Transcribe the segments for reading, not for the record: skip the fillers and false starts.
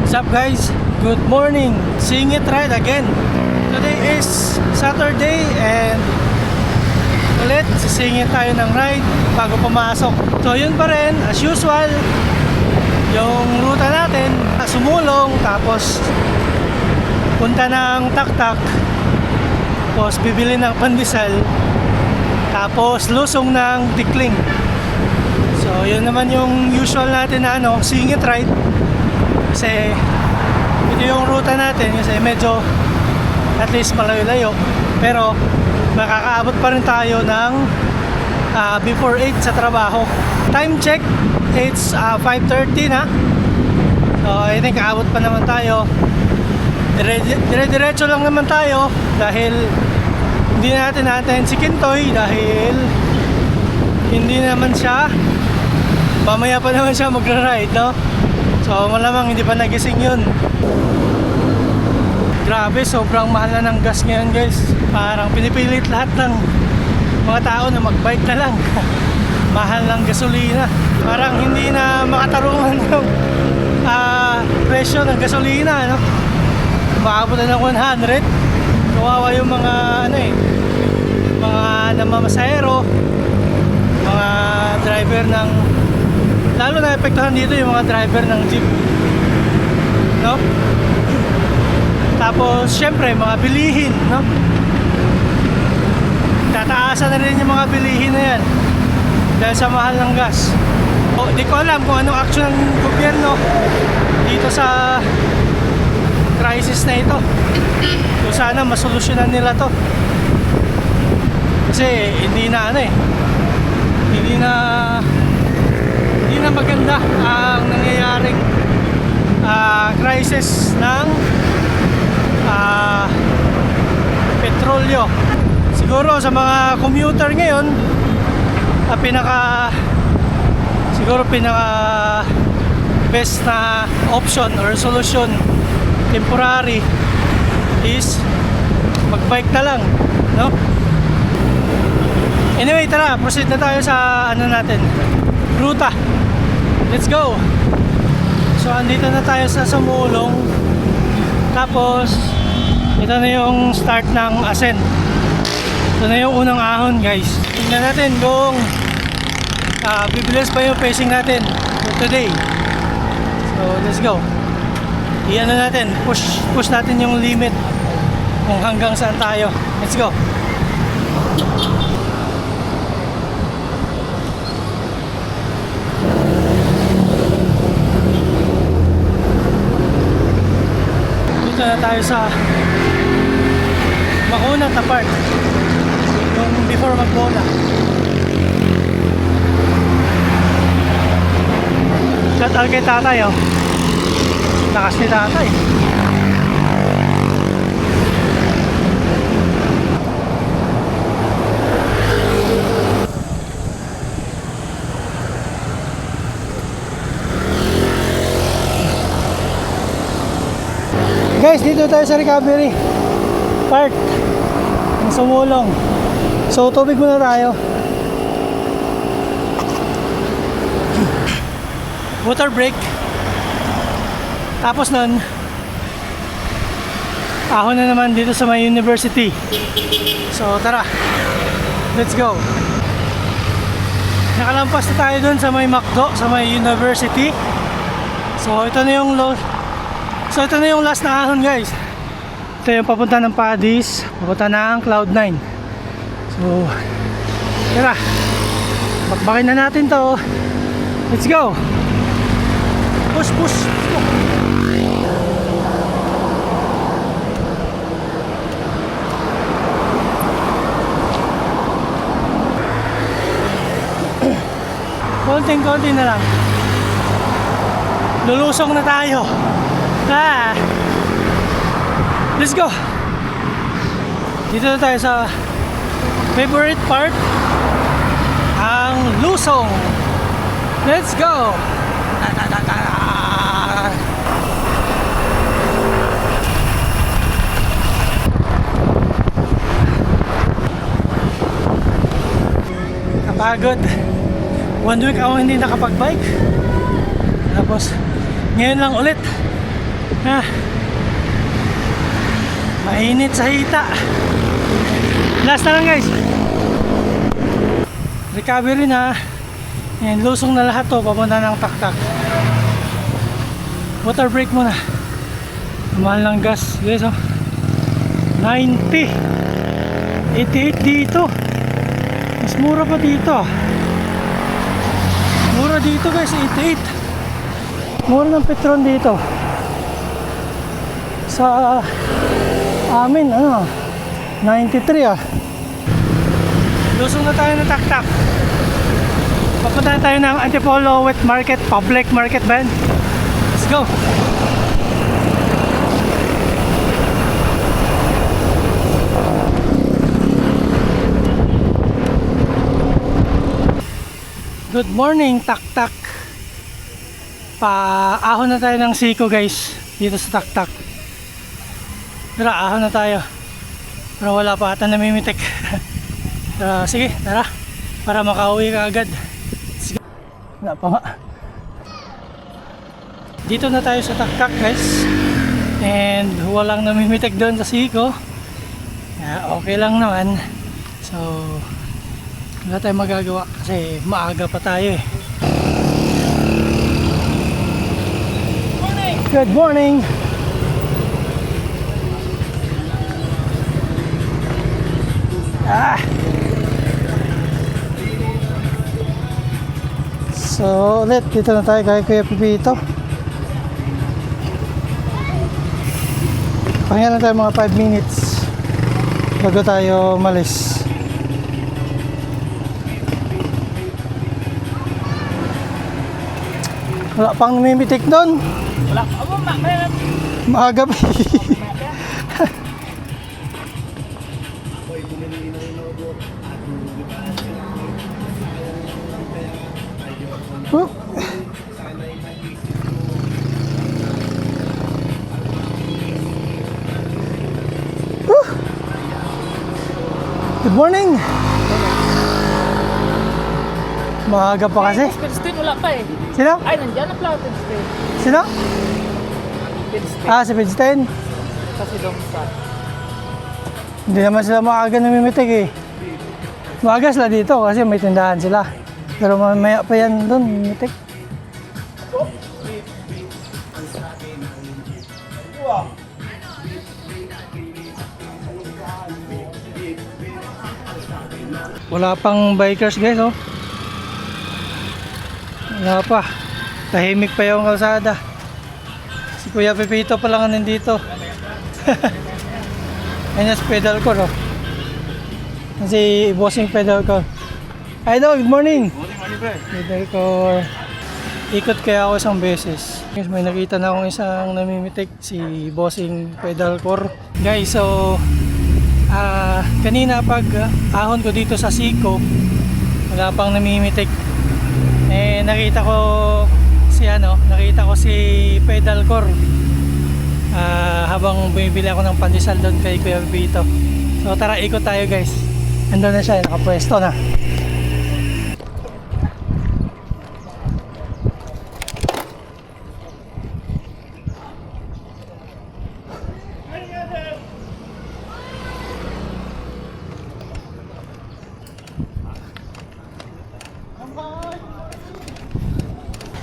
What's up guys? Good morning! Seeing it right again. Today is Saturday and ulit sisingit tayo ng ride bago pumasok. So yun pa rin, as usual, yung ruta natin, sumulong, tapos punta ng Taktak, tapos bibili ng pandesal, tapos lusong ng Tikling. So yun naman yung usual natin na singit ride. Kasi ito yung ruta natin, kasi medyo at least malayo-layo, pero makakaabot pa rin tayo ng before 8 sa trabaho. Time check, it's 5:30 na. So I think aabot pa naman tayo. Dire-diretso lang naman tayo dahil hindi natin natin si Kintoy, dahil hindi naman siya, mamaya pa naman siya magra-ride, no? So malamang hindi pa nagising yun. Grabe, sobrang mahal na ng gas ngayon guys. Parang pinipilit lahat ng mga tao na magbike na lang. Mahal ng gasolina. Parang hindi na makatarungan yung presyo ng gasolina, no? Maabot na ng 100. Kawawa yung mga mga namamasahero, mga driver ng, lalo na epektuhan dito yung mga driver ng jeep, no? Tapos syempre mga bilihin, no? Tataasan na rin yung mga bilihin na yan dahil sa mahal ng gas. Di ko alam kung anong action ng gobyerno dito sa crisis na ito. So sana masolusyonan nila to, kasi hindi na maganda ang nangyayaring crisis ng petrolyo. Siguro sa mga commuter ngayon, siguro pinaka best na option or solution temporary is magbike na lang, no? Anyway, tara, proceed na tayo sa natin, ruta. Let's go. So andito na tayo sa Sumulong. Tapos ito na yung start ng ascent. Ito na yung unang ahon guys. Tingnan natin kung bibilis pa yung pacing natin for today. So let's go. Iyan na natin, push natin yung limit kung hanggang saan tayo. Let's go. Dito na tayo sa makunat na part, yung before magbola. Shout out kay tatay, oh. Lakas ni tatay. Guys, dito tayo sa recovery part ng Sumulong. So tubig muna tayo. Water break. Tapos nun, ahon na naman dito sa may university. So tara, let's go. Nakalampas na tayo dun sa may McDo, sa may university. So ito na yung last na ahon guys. Ito yung papunta ng Padis, papunta ng Cloud9. So tara, bakbakin na natin to. Let's go. Push. Konting-konti na lang. Lulusong na tayo. Let's go. Dito na tayo sa favorite part, ang lusong. Let's go. Kapagod. 1 week ako hindi nakapag-bike. Tapos ngayon lang ulit Ah, mainit sa hita. Last na lang guys. Recovery na. And lusong na lahat to papunta ng taktak. Water break muna. Mahal ng gas guys, oh. 90, 88 dito. Mas mura pa dito. Mura dito guys, 88. Mura ng Petron dito. Sa amin, ano, 93 ah. Lusong na tayo ng taktak. Papunta tayo ng Antipolo Wet Market, public market ba yan? Let's go! Good morning, taktak. Paahon na tayo ng siko guys dito sa taktak. Tara, ahon na tayo. Pero wala pa ata namimitik. Sige, tara. Para makauwi ka agad. Sige. Wala pa nga. Dito na tayo sa taktak guys. And walang namimitik doon sa siko. Okay lang naman. So wala tayong magagawa kasi maaga pa tayo eh. Good morning! So ulit, dito na tayo kay Kuya Pipito. Pahinga lang tayo mga 5 minutes bago tayo malis. Wala pang namimitik doon. Wala. Maaga pa. Good morning. Maaga pa kasi. Pinstin wala pa eh. Sino? Ay, nandiyan na pala Pinstin. Sino? Pinstin. Si Pidgetin. Kasi doon sa... Hindi naman sila maaga namimitik eh. Maaga sila dito kasi may tindahan sila. Pero mamaya pa yan doon, namimitik. Wala pang bikers guys, oh. Wala pa. Tahimik pa yung kalsada. Si Kuya Pipito pa lang nandito. Ayan yung pedal ko, no? Si bossing pedal ko. Idol, good morning! Morning, pre. Pedal ko. Ikot kaya ako isang beses. Guys, may nakita na akong isang namimitik, si bossing pedal core. Guys, so kanina pag ahon ko dito sa Siko, wala pang namimitik. Eh nakita ko si pedal core. Habang bumibili ako ng pandesal doon kay Kuya Pipito. So tara, ikot tayo guys. Andun na siya, nakapwesto na.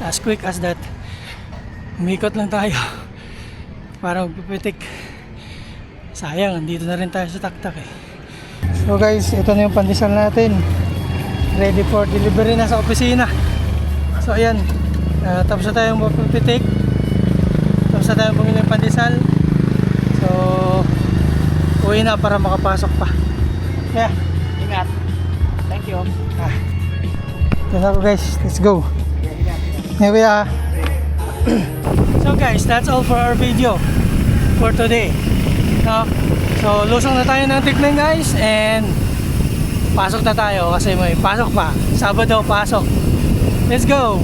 As quick as that, umikot lang tayo para magpipitik. Sayang, andito na rin tayo sa taktak eh. So guys, ito na yung pandesal natin, ready for delivery na sa opisina. So ayan, tapos na tayong magpipitik, tapos na tayong bumili ng pandesal. So uwi na para makapasok pa. Kaya Ingat. Thank you. ito na ako guys, let's go. Here we are. So guys, that's all for our video for today. No? So lusong na tayo ng Tignan guys, and pasok na tayo kasi may pasok pa. Sabado pasok. Let's go.